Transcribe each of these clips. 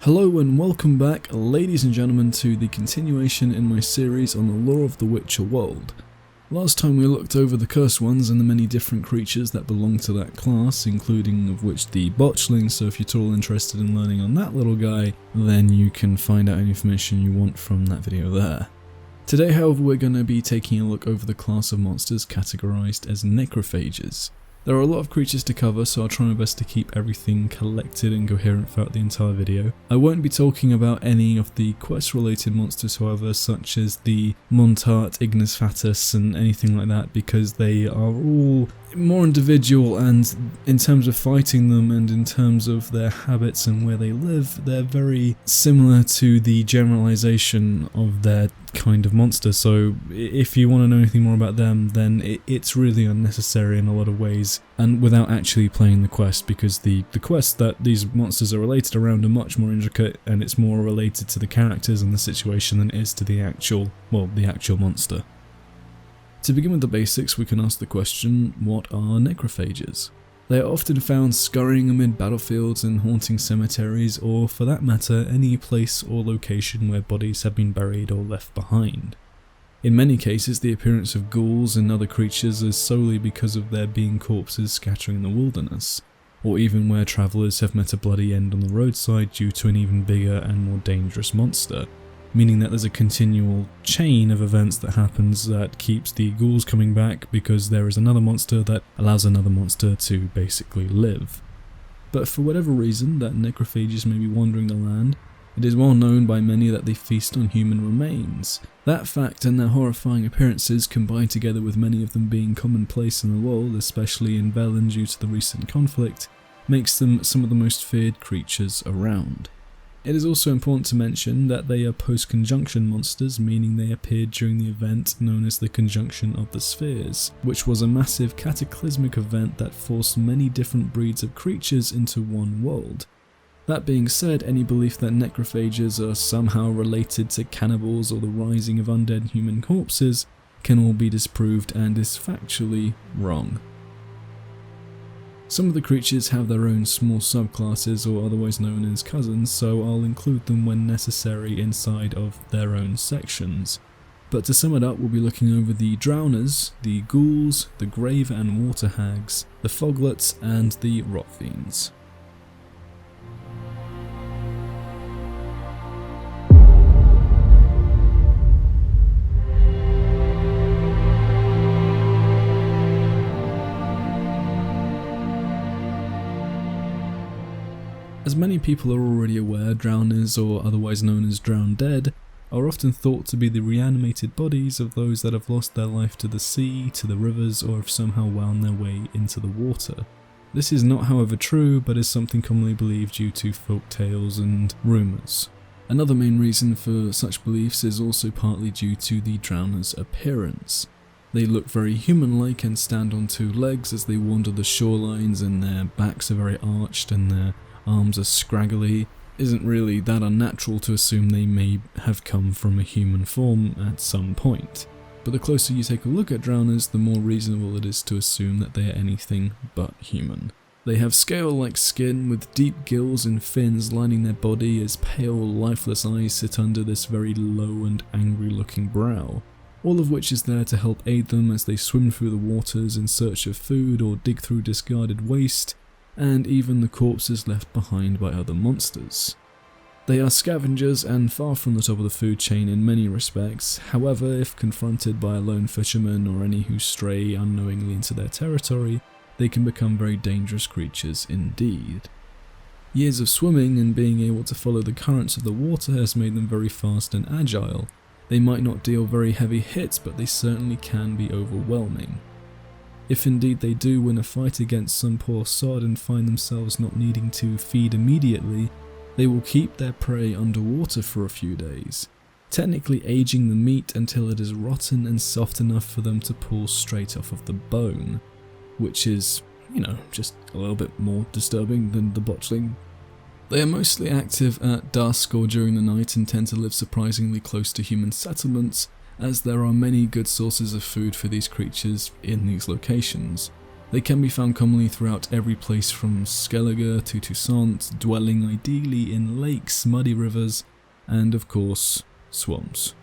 Hello and welcome back, ladies and gentlemen, to the continuation in my series on the lore of the Witcher world. Last time we looked over the cursed ones and the many different creatures that belong to that class, including of which the botchlings, so if you're at all interested in learning on that little guy, then you can find out any information you want from that video there. Today, however, we're going to be taking a look over the class of monsters categorised as Necrophages. There are a lot of creatures to cover, so I'll try my best to keep everything collected and coherent throughout the entire video. I won't be talking about any of the quest-related monsters, however, such as the Montart, Ignis Fatus and anything like that, because they are all more individual, and in terms of fighting them and in terms of their habits and where they live, they're very similar to the generalization of their kind of monster. So if you want to know anything more about them, then it's really unnecessary in a lot of ways, and without actually playing the quest, because the quests that these monsters are related around are much more intricate, and it's more related to the characters and the situation than it is to the actual monster. To begin with the basics, we can ask the question, what are necrophages? They are often found scurrying amid battlefields and haunting cemeteries, or for that matter, any place or location where bodies have been buried or left behind. In many cases, the appearance of ghouls and other creatures is solely because of there being corpses scattering in the wilderness, or even where travellers have met a bloody end on the roadside due to an even bigger and more dangerous monster, meaning that there's a continual chain of events that happens that keeps the ghouls coming back because there is another monster that allows another monster to basically live. But for whatever reason that necrophages may be wandering the land, it is well known by many that they feast on human remains. That fact and their horrifying appearances, combined together with many of them being commonplace in the world, especially in Velen due to the recent conflict, makes them some of the most feared creatures around. It is also important to mention that they are post-conjunction monsters, meaning they appeared during the event known as the Conjunction of the Spheres, which was a massive cataclysmic event that forced many different breeds of creatures into one world. That being said, any belief that necrophages are somehow related to cannibals or the rising of undead human corpses can all be disproved and is factually wrong. Some of the creatures have their own small subclasses, or otherwise known as cousins, so I'll include them when necessary inside of their own sections. But to sum it up, we'll be looking over the Drowners, the Ghouls, the Grave and Water Hags, the Foglets and the Rotfiends. As many people are already aware, drowners, or otherwise known as drowned dead, are often thought to be the reanimated bodies of those that have lost their life to the sea, to the rivers, or have somehow wound their way into the water. This is not however true, but is something commonly believed due to folk tales and rumours. Another main reason for such beliefs is also partly due to the drowners' appearance. They look very human-like and stand on two legs as they wander the shorelines, and their backs are very arched and their arms are scraggly. Isn't really that unnatural to assume they may have come from a human form at some point. But the closer you take a look at drowners, the more reasonable it is to assume that they are anything but human. They have scale-like skin with deep gills and fins lining their body as pale, lifeless eyes sit under this very low and angry-looking brow, all of which is there to help aid them as they swim through the waters in search of food or dig through discarded waste, and even the corpses left behind by other monsters. They are scavengers and far from the top of the food chain in many respects. However, if confronted by a lone fisherman or any who stray unknowingly into their territory, they can become very dangerous creatures indeed. Years of swimming and being able to follow the currents of the water has made them very fast and agile. They might not deal very heavy hits, but they certainly can be overwhelming. If indeed they do win a fight against some poor sod and find themselves not needing to feed immediately, they will keep their prey underwater for a few days, technically aging the meat until it is rotten and soft enough for them to pull straight off of the bone, which is, just a little bit more disturbing than the botchling. They are mostly active at dusk or during the night and tend to live surprisingly close to human settlements, as there are many good sources of food for these creatures in these locations. They can be found commonly throughout every place from Skellige to Toussaint, dwelling ideally in lakes, muddy rivers, and of course, swamps.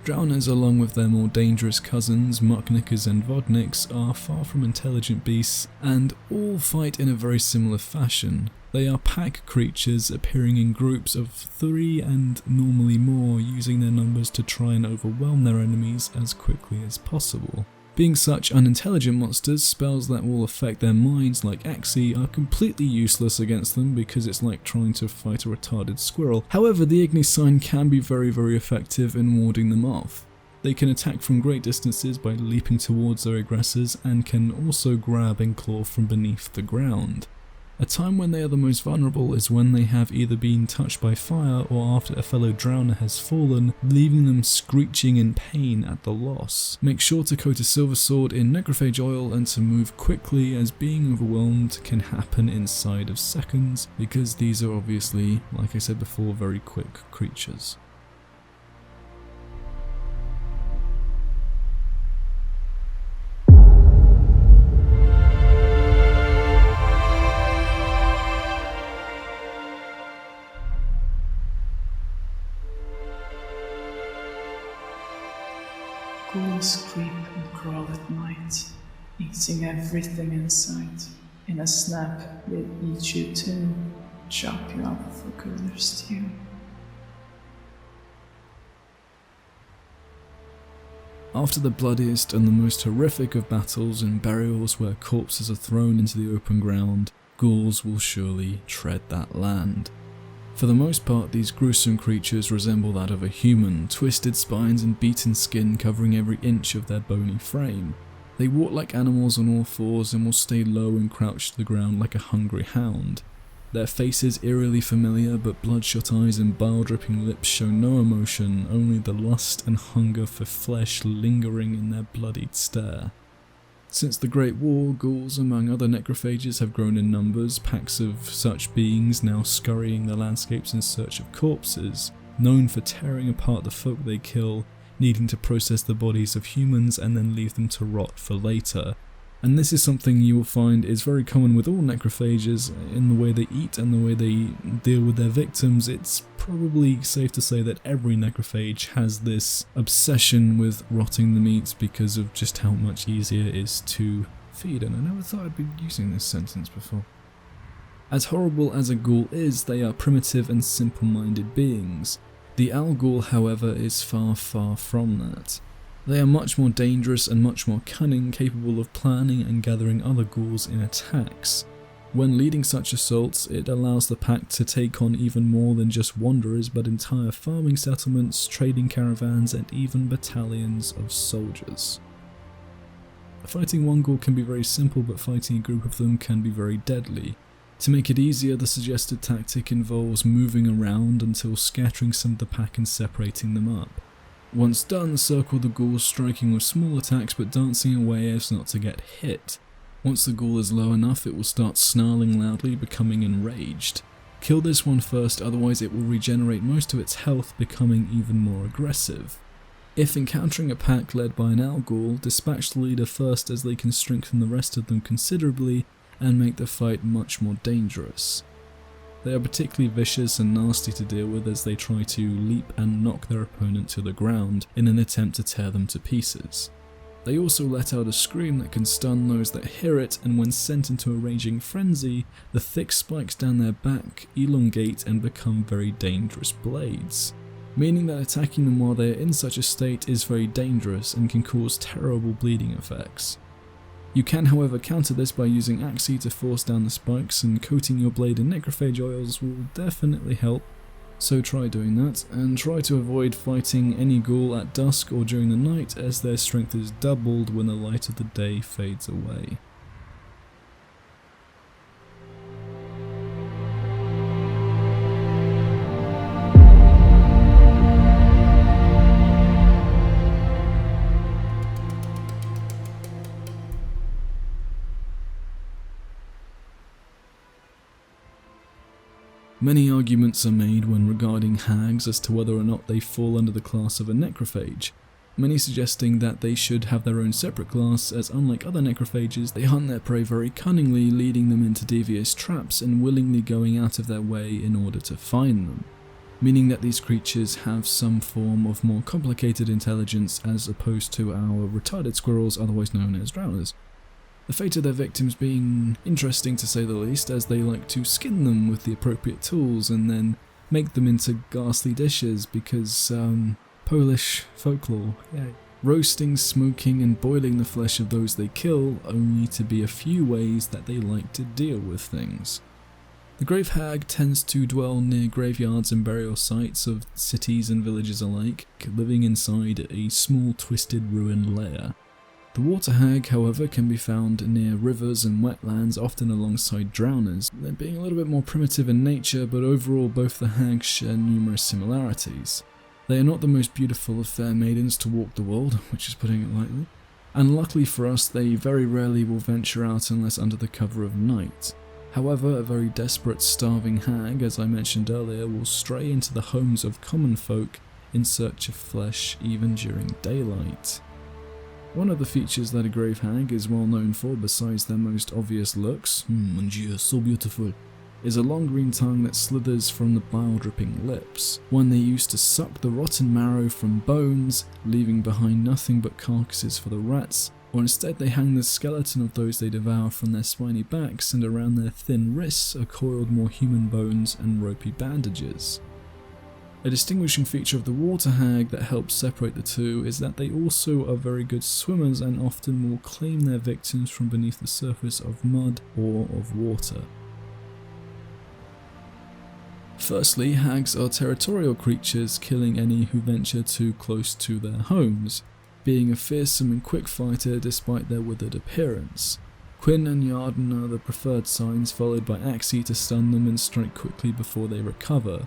Drowners, along with their more dangerous cousins, Mucknixers and Vodniks, are far from intelligent beasts and all fight in a very similar fashion. They are pack creatures appearing in groups of 3 and normally more, using their numbers to try and overwhelm their enemies as quickly as possible. Being such unintelligent monsters, spells that will affect their minds like Axii are completely useless against them because it's like trying to fight a retarded squirrel. However, the Igni sign can be very effective in warding them off. They can attack from great distances by leaping towards their aggressors and can also grab and claw from beneath the ground. A time when they are the most vulnerable is when they have either been touched by fire or after a fellow drowner has fallen, leaving them screeching in pain at the loss. Make sure to coat a silver sword in necrophage oil and to move quickly, as being overwhelmed can happen inside of seconds, because these are obviously, like I said before, very quick creatures. Ghouls creep and crawl at night, eating everything in sight. In a snap, they eat you too, chop you up for cooler stew. After the bloodiest and the most horrific of battles and burials where corpses are thrown into the open ground, ghouls will surely tread that land. For the most part, these gruesome creatures resemble that of a human, twisted spines and beaten skin covering every inch of their bony frame. They walk like animals on all fours and will stay low and crouch to the ground like a hungry hound. Their faces eerily familiar, but bloodshot eyes and bile-dripping lips show no emotion, only the lust and hunger for flesh lingering in their bloodied stare. Since the Great War, ghouls, among other necrophages, have grown in numbers, packs of such beings now scurrying the landscapes in search of corpses, known for tearing apart the folk they kill, needing to process the bodies of humans and then leave them to rot for later. And this is something you will find is very common with all necrophages in the way they eat and the way they deal with their victims. It's probably safe to say that every necrophage has this obsession with rotting the meat because of just how much easier it is to feed, and I never thought I'd be using this sentence before. As horrible as a ghoul is, they are primitive and simple-minded beings. The Alghoul, however, is far from that. They are much more dangerous and much more cunning, capable of planning and gathering other ghouls in attacks. When leading such assaults, it allows the pack to take on even more than just wanderers, but entire farming settlements, trading caravans, and even battalions of soldiers. Fighting one ghoul can be very simple, but fighting a group of them can be very deadly. To make it easier, the suggested tactic involves moving around until scattering some of the pack and separating them up. Once done, circle the ghouls, striking with small attacks but dancing away as not to get hit. Once the ghoul is low enough, it will start snarling loudly, becoming enraged. Kill this one first, otherwise it will regenerate most of its health, becoming even more aggressive. If encountering a pack led by an Alghoul, dispatch the leader first, as they can strengthen the rest of them considerably and make the fight much more dangerous. They are particularly vicious and nasty to deal with, as they try to leap and knock their opponent to the ground in an attempt to tear them to pieces. They also let out a scream that can stun those that hear it, and when sent into a raging frenzy, the thick spikes down their back elongate and become very dangerous blades, meaning that attacking them while they are in such a state is very dangerous and can cause terrible bleeding effects. You can, however, counter this by using Axii to force down the spikes, and coating your blade in necrophage oils will definitely help, so try doing that, and try to avoid fighting any ghoul at dusk or during the night, as their strength is doubled when the light of the day fades away. Many arguments are made when regarding hags as to whether or not they fall under the class of a necrophage. many suggesting that they should have their own separate class, as unlike other necrophages, they hunt their prey very cunningly, leading them into devious traps and willingly going out of their way in order to find them, meaning that these creatures have some form of more complicated intelligence as opposed to our retarded squirrels, otherwise known as drowners. The fate of their victims being interesting to say the least, as they like to skin them with the appropriate tools and then make them into ghastly dishes because, Polish folklore, yay. Roasting, smoking and boiling the flesh of those they kill, only to be a few ways that they like to deal with things. The Grave Hag tends to dwell near graveyards and burial sites of cities and villages alike, living inside a small twisted ruined lair. The Water Hag, however, can be found near rivers and wetlands, often alongside drowners, they're being a little bit more primitive in nature, but overall both the hags share numerous similarities. They are not the most beautiful of fair maidens to walk the world, which is putting it lightly, and luckily for us they very rarely will venture out unless under the cover of night. However, a very desperate, starving hag, as I mentioned earlier, will stray into the homes of common folk in search of flesh even during daylight. One of the features that a grave hag is well known for, besides their most obvious looks, and you're so beautiful, is a long green tongue that slithers from the bile-dripping lips, one they use to suck the rotten marrow from bones, leaving behind nothing but carcasses for the rats, or instead they hang the skeleton of those they devour from their spiny backs, and around their thin wrists are coiled more human bones and ropey bandages. A distinguishing feature of the Water Hag that helps separate the two is that they also are very good swimmers and often will claim their victims from beneath the surface of mud or of water. Firstly, hags are territorial creatures, killing any who venture too close to their homes, being a fearsome and quick fighter despite their withered appearance. Quinn and Yarden are the preferred signs, followed by Axie to stun them and strike quickly before they recover.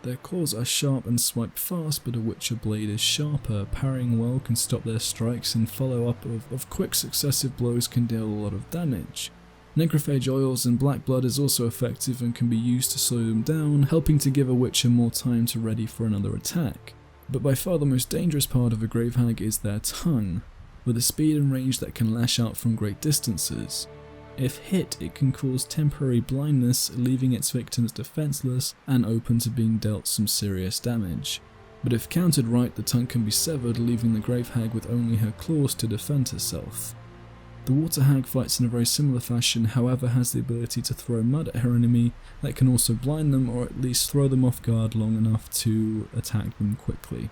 Their claws are sharp and swipe fast, but a Witcher blade is sharper. Parrying well can stop their strikes, and follow-up of quick successive blows can deal a lot of damage. Necrophage oils and black blood is also effective and can be used to slow them down, helping to give a Witcher more time to ready for another attack. But by far the most dangerous part of a Grave Hag is their tongue, with a speed and range that can lash out from great distances. If hit, it can cause temporary blindness, leaving its victims defenseless and open to being dealt some serious damage. But if countered right, the tongue can be severed, leaving the Grave Hag with only her claws to defend herself. The Water Hag fights in a very similar fashion, however has the ability to throw mud at her enemy that can also blind them or at least throw them off guard long enough to attack them quickly.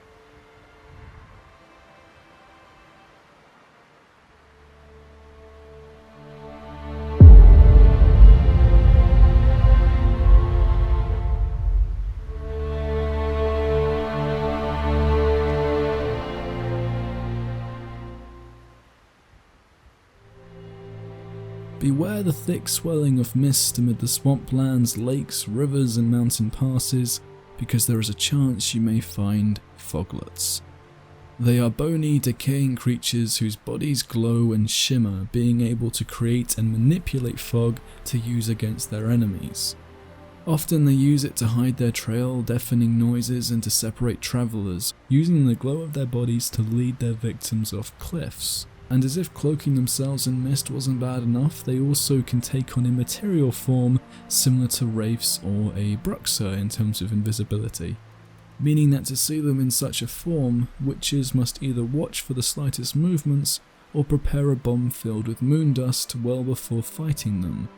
Beware the thick swelling of mist amid the swamplands, lakes, rivers and mountain passes, because there is a chance you may find Foglets. They are bony, decaying creatures whose bodies glow and shimmer, being able to create and manipulate fog to use against their enemies. Often they use it to hide their trail, deafening noises, and to separate travellers, using the glow of their bodies to lead their victims off cliffs. And as if cloaking themselves in mist wasn't bad enough, they also can take on immaterial form similar to wraiths or a bruxa in terms of invisibility. Meaning that to see them in such a form, witches must either watch for the slightest movements or prepare a bomb filled with moon dust well before fighting them.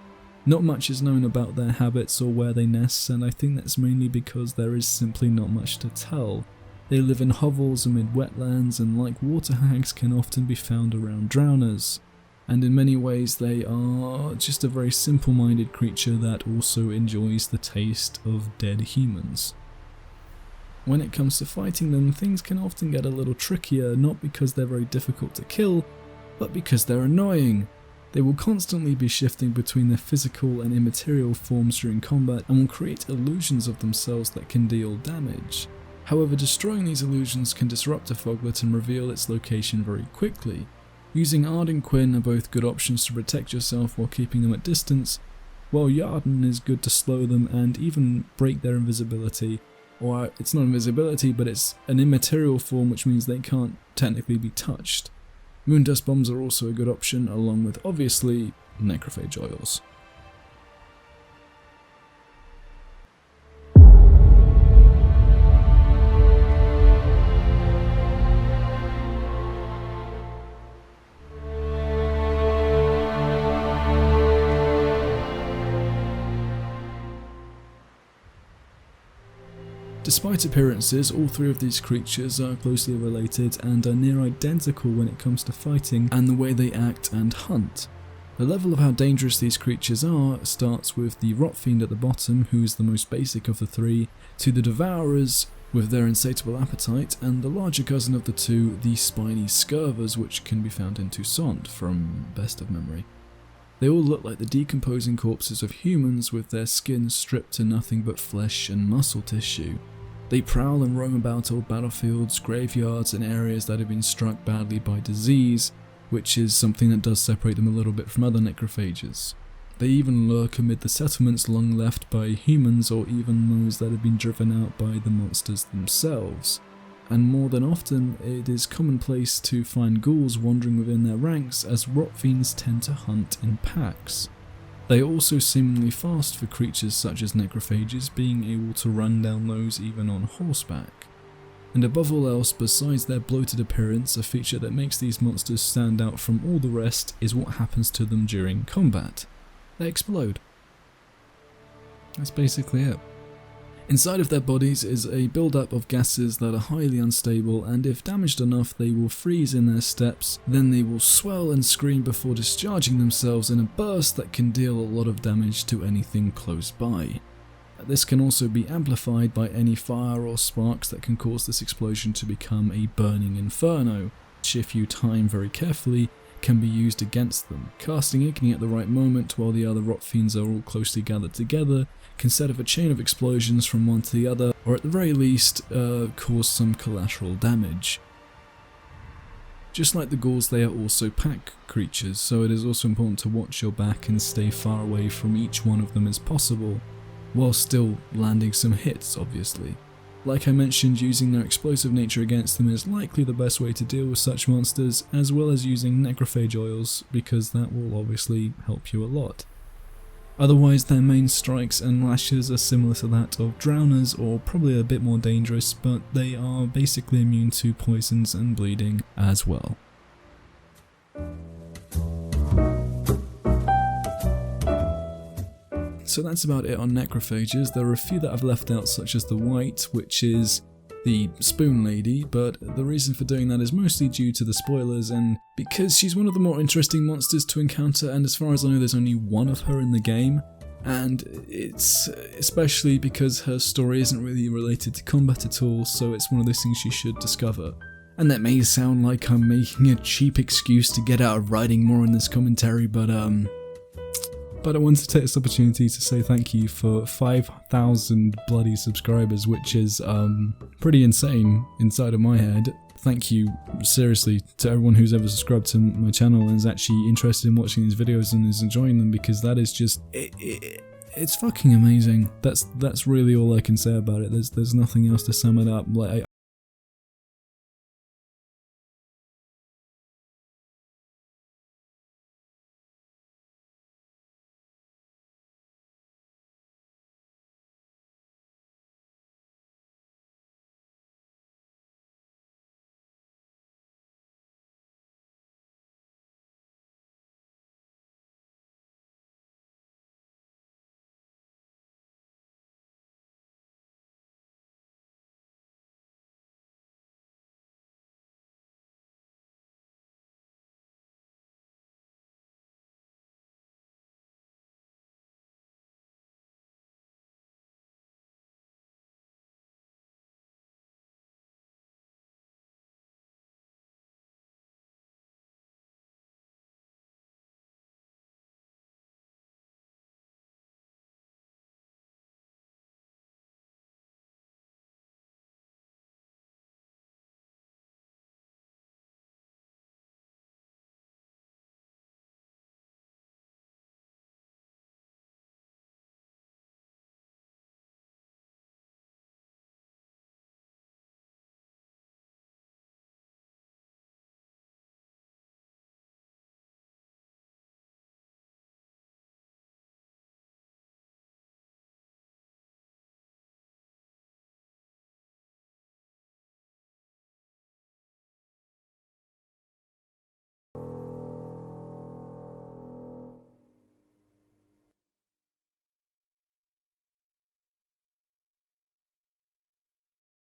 Not much is known about their habits or where they nest, and I think that's mainly because there is simply not much to tell. They live in hovels amid wetlands and, like water hags, can often be found around drowners. And in many ways they are just a very simple-minded creature that also enjoys the taste of dead humans. When it comes to fighting them, things can often get a little trickier, not because they're very difficult to kill, but because they're annoying. They will constantly be shifting between their physical and immaterial forms during combat and will create illusions of themselves that can deal damage. However, destroying these illusions can disrupt a Foglet and reveal its location very quickly. Using Ard and Quinn are both good options to protect yourself while keeping them at distance, while Yarden is good to slow them and even break their invisibility. Or it's not invisibility, but it's an immaterial form, which means they can't technically be touched. Moondust bombs are also a good option, along with obviously necrophage oils. Despite appearances, all three of these creatures are closely related and are near identical when it comes to fighting and the way they act and hunt. The level of how dangerous these creatures are starts with the Rotfiend at the bottom, who is the most basic of the three, to the Devourers with their insatiable appetite, and the larger cousin of the two, the spiny Scurvers, which can be found in Toussaint from best of memory. They all look like the decomposing corpses of humans with their skin stripped to nothing but flesh and muscle tissue. They prowl and roam about old battlefields, graveyards and areas that have been struck badly by disease, which is something that does separate them a little bit from other necrophages. They even lurk amid the settlements long left by humans or even those that have been driven out by the monsters themselves. And more than often, it is commonplace to find ghouls wandering within their ranks, as Rotfiends tend to hunt in packs. They are also seemingly fast for creatures such as necrophages, being able to run down those even on horseback. And above all else, besides their bloated appearance, a feature that makes these monsters stand out from all the rest is what happens to them during combat. They explode. That's basically it. Inside of their bodies is a build-up of gases that are highly unstable, and if damaged enough they will freeze in their steps, then they will swell and scream before discharging themselves in a burst that can deal a lot of damage to anything close by. This can also be amplified by any fire or sparks that can cause this explosion to become a burning inferno, which if you time very carefully can be used against them. Casting Igni at the right moment while the other Rotfiends are all closely gathered together can set off a chain of explosions from one to the other, or at the very least cause some collateral damage. Just like the Ghouls, they are also pack creatures, so it is also important to watch your back and stay far away from each one of them as possible, while still landing some hits obviously. Like I mentioned, using their explosive nature against them is likely the best way to deal with such monsters, as well as using necrophage oils, because that will obviously help you a lot. Otherwise, their main strikes and lashes are similar to that of drowners, or probably a bit more dangerous, but they are basically immune to poisons and bleeding as well. So that's about it on necrophages. There are a few that I've left out, such as the white, which is the spoon lady, but the reason for doing that is mostly due to the spoilers and because she's one of the more interesting monsters to encounter, and as far as I know there's only one of her in the game, and it's especially because her story isn't really related to combat at all, so it's one of those things you should discover. And that may sound like I'm making a cheap excuse to get out of writing more in this commentary, but I wanted to take this opportunity to say thank you for 5,000 bloody subscribers, which is pretty insane inside of my head. Thank you, seriously, to everyone who's ever subscribed to my channel and is actually interested in watching these videos and is enjoying them, because that is just... It's fucking amazing. That's really all I can say about it. There's nothing else to sum it up. Like